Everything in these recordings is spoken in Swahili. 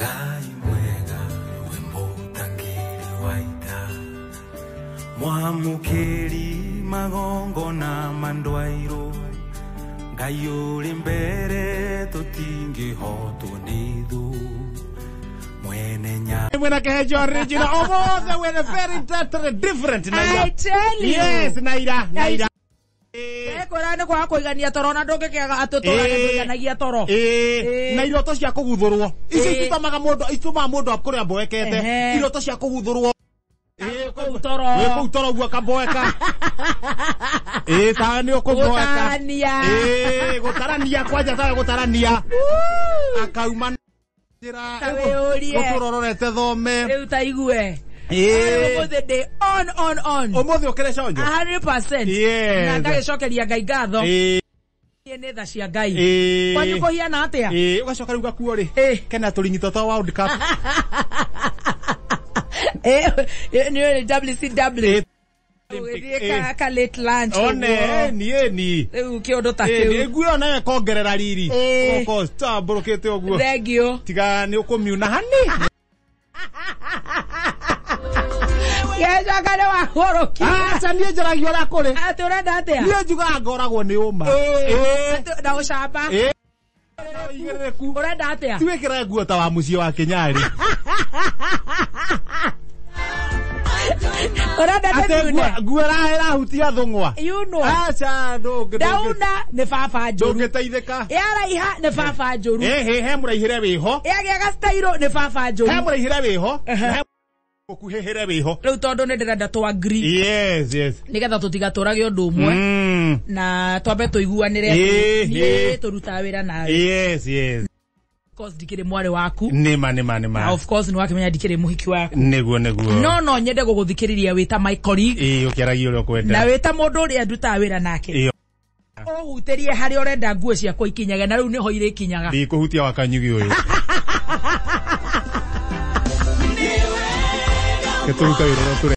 Ngai mwega wimbo tangiri waita Mwamukiri magongo na mandwairo Ngai uri mbere tutingi hotu nithu Mwene nya Mwena kehejo original Omoze were very totally different Naira. I tell you. Yes, Naira. Korane kwa kuigania toro na ndungikega atutura kuiganagia toro. Na iroto cia kuguthurwo. Icio itamaga mundu, ituma mundu akuria mboekete. Iroto cia kuguthurwo. Kau toro gua kamboeka. Ta ni ukumboeka. Gutarania. Gutarania kwanja tawe gutarania. Akauma njira guturororete thome. Riu taigue. The day on. Omothi ukire conjo 100%. Na ngagicokeria Ngai ngatho. Ni tha cia Ngai. Kwanyu kuhiana atia? Ugacoka riu gakuo ri. Kena tulinyito to World Cup. Ni WCW. Ka late lunch. One ni. Kiondo ta kiu. Guo na kongerera riri. Oko stabulukite oguo. Thegio. Tiga ni ukumiuna hani. Yeja kare wa horoki. Acha nie njaragia ora kuri. Ati urenda atia? Nie njuga ngoragwo ni uma. Na ucamba. Igereku. Urenda atia? Tiwekera nguo ta wa mucio wa Kenyari. Urenda ndune. Nguo ra hutia thungwa. You know. Acha ndungi. Dauna ne baba njuru. Ndungiteithika. Yara iha ne baba njuru. He muraihire wiho. Yage gastairo ne baba njuru. He muraihire wiho. Okuhehere wiho. Riu tondu ni ndirenda to agree. Yes. Nigetha tutigaturage undu umwe. Na twambe tuiguanire ni turuta wira nawe. Yes. Of course dikire mware waku. Nima. Of course ni wakimenya dikire muhiki waku. Neguo. No nyende guguthikiriria wita my colleague. Ukiaragia uri kwenda. Na wita mundu uri nduta wira nake. Huterie hari urenda nguo ciakwa ikinyage na riu niho ire ikinyaga. Ndikuhutia wakanyugi uyu. Keturuta wira ture.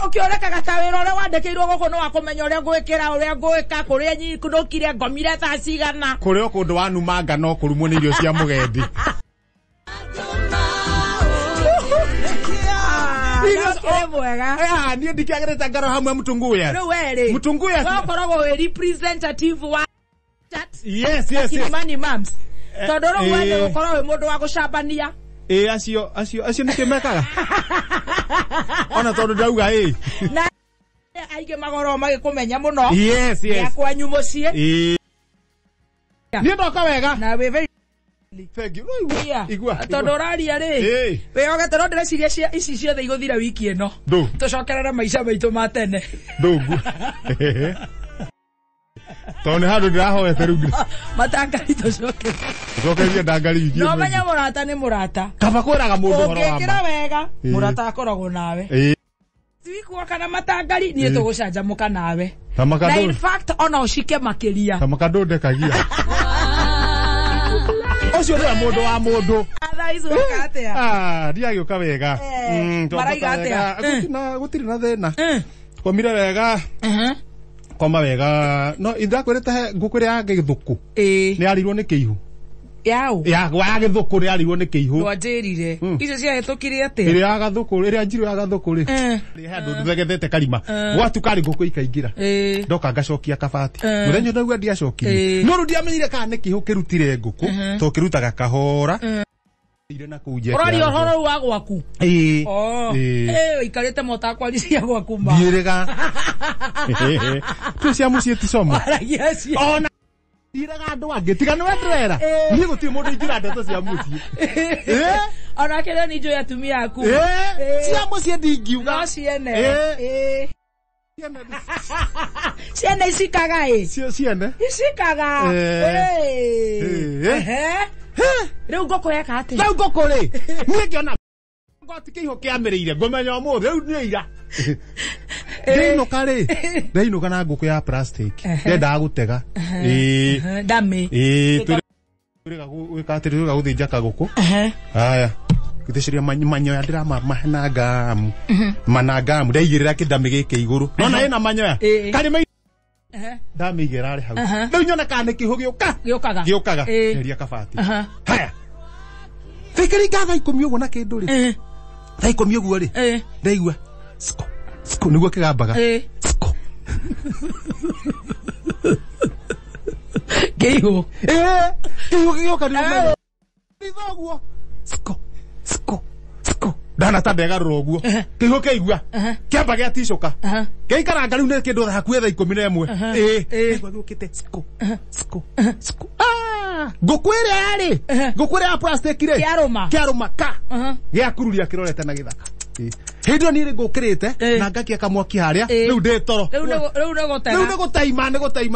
Ukioreka gatawira ore wandekeirwo guko no wakumenya ure gwikira ure gwika kuria nyi kudokire ngomire tha cigana kuria kundu wanumanga no kurumwo ni irio cia mugendi. Mwega. Ni ndikiagereta ngaro hamwe Mutunguya. Riu weri. Mutunguya. Wakoragwo we representative wa chat. Yes. Kilimani Mams. Tondoro wende gukorwo we mundu wa gucambania. Acio nikimekaga. Ona tondu ndauga Na aige magoro magikumenya muno. Yes. Ya kwanyu mucie. Ni ndoka wega. Na we very thank you. Igua. Tondu raria ri. We oga toro ndreciria ici ciothe iguthira wiki ino. Tucokerere maica maitu ma tene. Ndungu. Tone handu ndirahoete riu. Matangari tucoke. Tucokerie ndangari wiki. No menya murata ni murata. Kaba kwiraga mundu horo wa. Ngekira wega. Murata akoragwo nawe. Twikuwa kana matangari ni tugucanjamuka nawe. Na in fact ona ucike makiria. Tamakado ndekagia. Ocio ndio mundu wa mundu. Athaizu katea. Ndiagioka wega. Maraiga atea. Na gutiri na thina. Komire wega. Koma wega. No indakwerete ngukuri ya githuku. Ni arirwo ni kiihu. Yao. Ya githuku ni arirwo ni kiihu. Ndwatirire. Icio cia hetukire ate. Iri ya gathuku, iri njiro ya gathuku ri. Ni handu ndegethete karima. Gwatukari nguku ikaingira. Ndoka ngacokia kabati. Muthenya ndauga ndiacokirie. No rundi amenyire kana ni kiihu kirutire nguku. To kirutaga kahora. Ire na kuje. Orari ohoro wa gwaku. Ikarete motakwa cia gwaku ma. Direga. Tu cia mucie ti soma. Yes. Ona iraga andu angi tiga ni wenderera. Ni guti mundu ingira ndeto cia mucie. Ona kile ni jo ya tumia aku. Cia mucie ndingiuga. No ciene. Ciene isikaga Ciene. Isikaga. Riu ngoko yeka ati. Riu ngoko ri. Ni ngiona ngoti kiho kiamiriire ngomenya umuthi riu ni ira. Ndainuka ri. Ndainuka na nguku ya plastic. Ndenda gutega. Dame. Turiga gwikatiri turiga guthinja kaguku. Haya. Githiciria manyoya ndirama manangamu. Manangamu ndaigirira kidami giki iguru. Nona ina manyoya. Kari ndamigera ari hau riu nyona kana kihu giukaga geria kabati haya Rekeri gaga ikomio gona kindu ri. Tha ikomio guo ri. Ndaigua. Sko. Sko niguo kigambaga. Sko. Keiho. Keiho kariu. Ithoguo. Sko. Sko. Sko. Dana tabega roguo. Keiho keigua. Kiamba gia ticoka. Keikaranga riu ne kindu hakuhe tha 11. Gwagukite. Sko. Sko. Sko. Ngukwire ari. Ngukwire ya plastic ri. Kiaruma ka. Giakururia kirorete na githaka. Hindo ni ri ngukirite na ngakia kamwaki haria riu ndi toro riu nego taima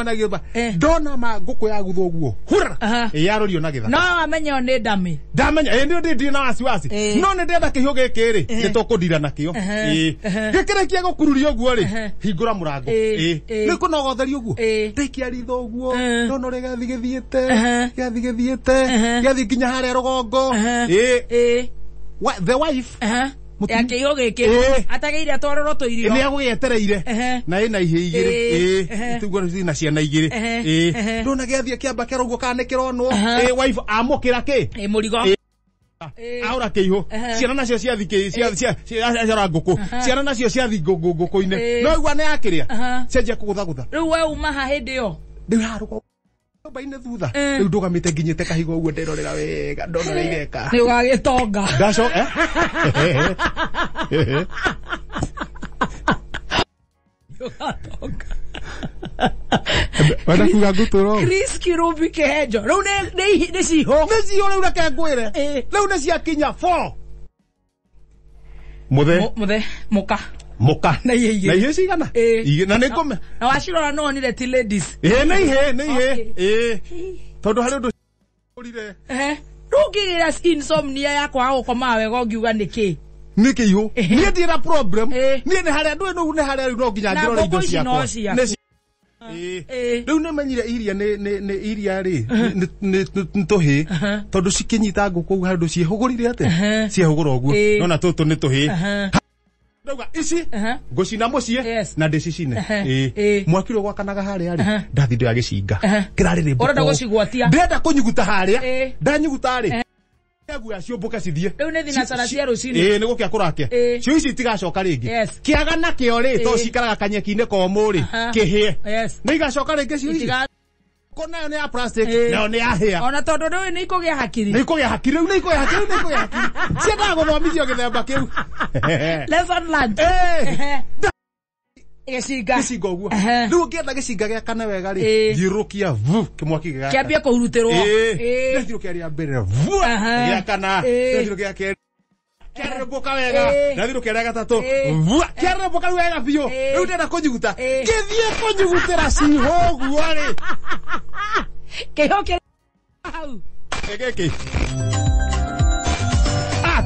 na githa ndona ma nguku ya guthoguo hura yarorio na githa no amenyo ni ndami ndamenya ndi na wasiwasi no ni ndenda kihio gikiri nitokundira nakio gikirekia gukururio guo ri hingura murango ni kunogotherio guo ndikia rithoguo no ri gathi githiete gathi nginya haria rugongo the wife yake yoge ke atageire atwaroro to irio ni agwetereire na ina ihe igiri tugo na ciana igiri ndona giathie kiamba kiroguo kana kironwo wife amukira ki murigo aura kiho ciana nacio ciathike cia nguku ciana nacio ciathi nguku-ine no igwa ne yakiria cenjia kugutha riu we uma ha hindi yo ndi harugo baine thutha riu ndugamite nginyite kahigo uguo ndirorera wega ndona ireka ni ugagitonga ndaco wana kuga nguturo Chris Kirubi Kehejo riu ni ciho riu reke ngwire riu ni ciakinya 4 muthe muka na ihe cigana na ni ngome na wacirora no ni the ladies na ihe tondu hari undu urire rugigira insomnia yakwa gukoma wega ngiuga niki iho ni ndira problem ni ni hari andu no hari no nginya ngirora indo ciakwa riu ni menyire iria ni iria ri ni tuhi tondu cikinyita nguku hari undu ciehugurire ate ciehugura uguo nona tutu ni tuhi Ndauga ici ngucina mucie na ndicicine mwakiro gwakanaga haria ri ndathi ndo agicinga kirari ri urenda gucigwatia ndenda kunyuguta haria ndanyuguta ri yagu aciomboka cithie riu ni thinacara cia rucini ni gukia kurake cio ici tigacoka ringi kiaga na kio ri to cikaraga kanyeki-ini komu ri kihie ni igacoka ringi cio ici kona ni ya plastic na ni ya hair ona tondu riu ni ikugia hakiri riu ni ikugia hakiri cienda guthomithio githemba kiu lesson learned gicinga uguo riu ngienda gicinga gia kana wega ri thiurukia vu kimwaki gigaka kiambia kuhurutirwo thiurukia ria mbere vu gia kana thiurukia keri kiaremboka wega na thiurukia ria gatatu vu kiaremboka wega biu riu ndenda kunyuguta githie kunyugutira ciho guo ri kihoke au egeke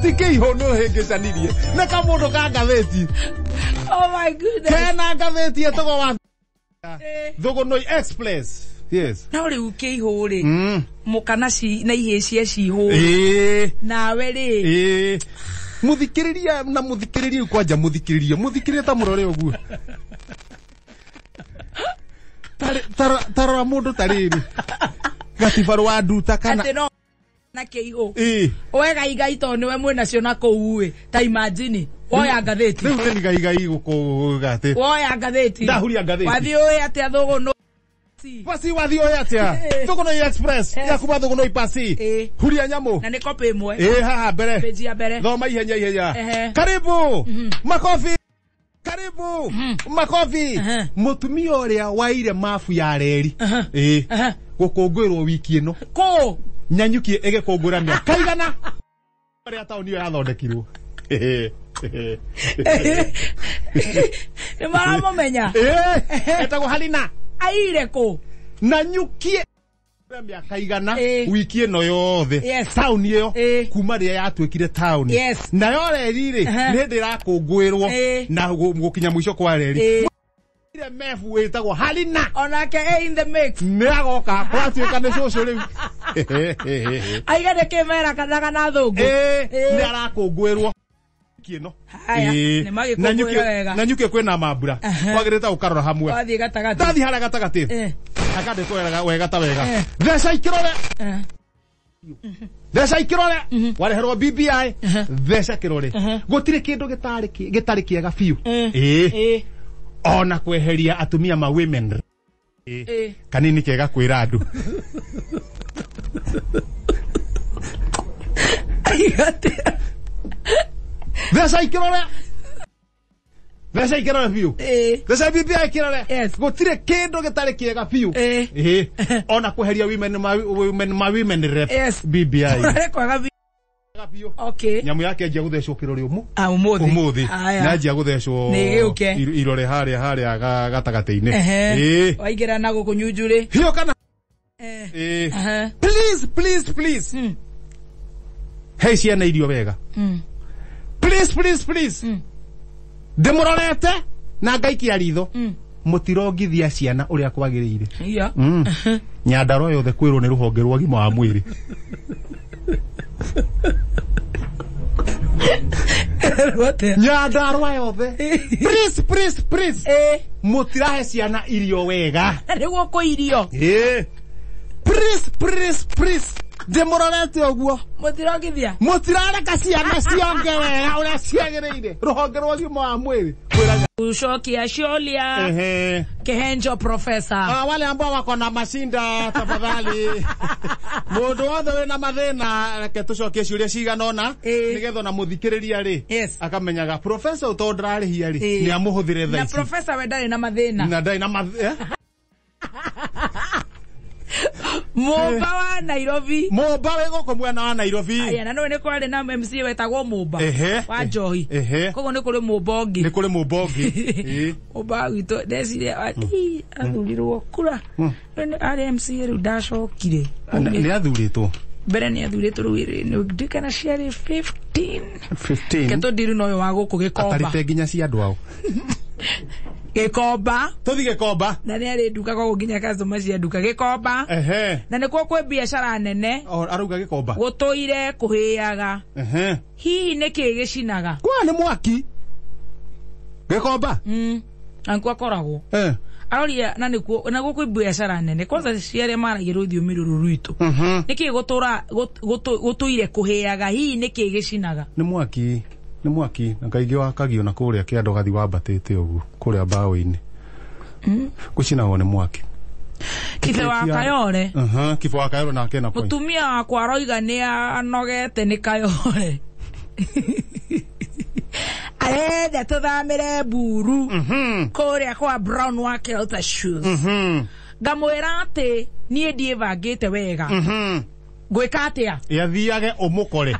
tike iho no hengecanirie na kamundu ka ngatheti oh my goodness kena ngatheti etogo wa Thogonoi Express yes na uri uke iho ri mukana ci na ihe cie ciho nawe ri muthikiriria na muthikiriria kwanja muthikiriria ta murore uguo tara mundu tariri gatibaru wa nduta kana na keiho wega igai to niwe mwena cio na kuuwe ta imagine woya ngatheti riu ni igai guku gate woya ngatheti ndahuria ngatheti wathi oya atia Thogono pasi wathi oya atia Thogonoi Express ya kuma Thogonoi pasi huria nyamu na ni kopi imwe haha mbere page ya mbere thoma ihenya karibu makofi karibu makofi mutumia uria waire mafu ya reri gukungwirwo wiki ino ko nyanyukie egekungura mia kaigana ria tauni yo yathondekirwo ni maramumenya etagwo Halina aire ko nanyukie mia kaigana wiki ino yothe tauni iyo kuma ria yatwikire tauni na yo reri ri ni ndirakungwirwo na gukinya mwisho kwa reri ile mefu wetagwo Halina onake in the mix ni agoka kwatuika ni social riu aigane kemera kana thungu ni arakungwirwo kino na nyuke kwena mambura kwagirita ukarora hamwe wathi gatagati ndathi hara gatagati akande kwega wega ta wega theca ikirore Theca ikirore wareherwo BBI theca kirore gutire kindu gitari kiega biu ona kweheria atumia ma women kanini kega kwira andu theca ikirore biu theca BBI kirore gutire kindu gitari kiega biu ona kweheria women rep BBI okay nyamu yake njia guthecwo kirore umuthi na njia guthecwo irore haria gatagati-ini waingira na gukunyunjuri hiyo kana please hey ciana irio wega please ndimurorete na ngaikia ritho mutirongithia ciana uria kwagirire nyandaro yothe kwirwo ni ruhonge rwa gima wa mwiri nyandarwa yothe please mutirahe ciana irio wega niguo ko irio please ndimurorete oguo mutirareka ciana cionge wega uria ciagirire ruhonge rwa gima wa mwiri ushokia sholia Kehenjo professor wale ambao wako na mashinda tafadhali mundu wothe wina mathina reke tucokie ciuria ciganona nigetho na muthikiriria ri akamenyaga professor utondrarihia ri ni amuhuthire tha ici na professor we ndari na mathina na ndari na mathina Mumba wa Nairobi. Mumba wego ko mwana wa Nairobi. Aya na no ne kwale na MC wetagwo Mumba. Wa Johi. Kogo ne kuri Mubongi. Ne kuri Mubongi. Oba wito desire ati athurirwo kura. Ne RMC ru dacokire. Ne athuritwo. Bere ne athuritwo ruire no dikana share 15. Keto diru no wa guku gikomba. Atarite ginya cia andu ao. Gikomba tuthi gikomba na ni ari duka kwa gukinya customer cia duka gikomba na ni kwa kwe biashara nene aruga gikomba gutoire kuhiaga hihi ni kigicinaga kwa ni mwaki gikomba ankwa koragwo aroria na nikuo na gukwi biashara nene kwanza ciare maragia ruthio miruru rwitu niki gutura gutoire kuhiaga hihi ni kigicinaga ni mwaki na kaigi wa kagio na kuria kiando gathi wambatite ugu kuria bao-ini gucina wone mwaki kife wa Kayore kife wa Kayore na kena point mutumia wakwa aroiga ni anogete ni Kayore arenda tuthamire Buru kuria kwa Brown wake uta shoes ngamwira ati nie ndie bangite wega gwika atia yathiage umukore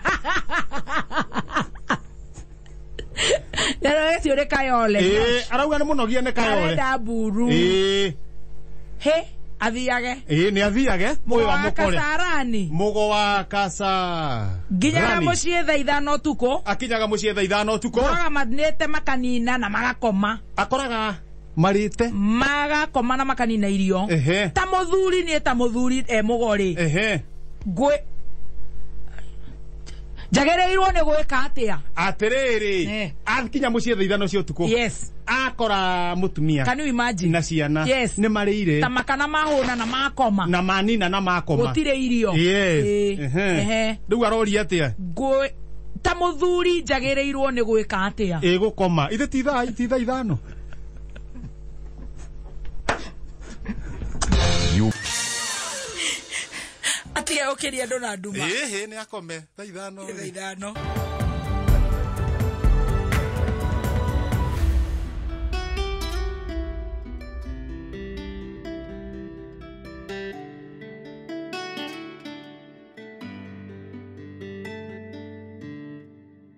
Nero esi ore Kayole. Arauga ni munogia ne Kayole. Arenda Buru. He, athiage. Ni athiage. Mugo wa Kasarani. Mugo wa Kasa. Ginyaga mucie thaa 5 tuko. Akinyaga mucie thaa 5 tuko. Akoraga mathnete makanina na magakoma. Akoraga marite. Magakoma na makanina irio. Ta muthuri ni ta muthuri mugori. Gwe jagereirwo ne gwika atia atiriri akinya mucie thaa 5 cio tuko akora mutumia can you imagine na ciana ni marire tamakana mahuna na makoma na manina na makoma gutire irio riu arori atia gwe ta muthuri jagereirwo ne gwika atia gukoma ithe titha 5 atia okeria ndona nduma ni akome thaa 5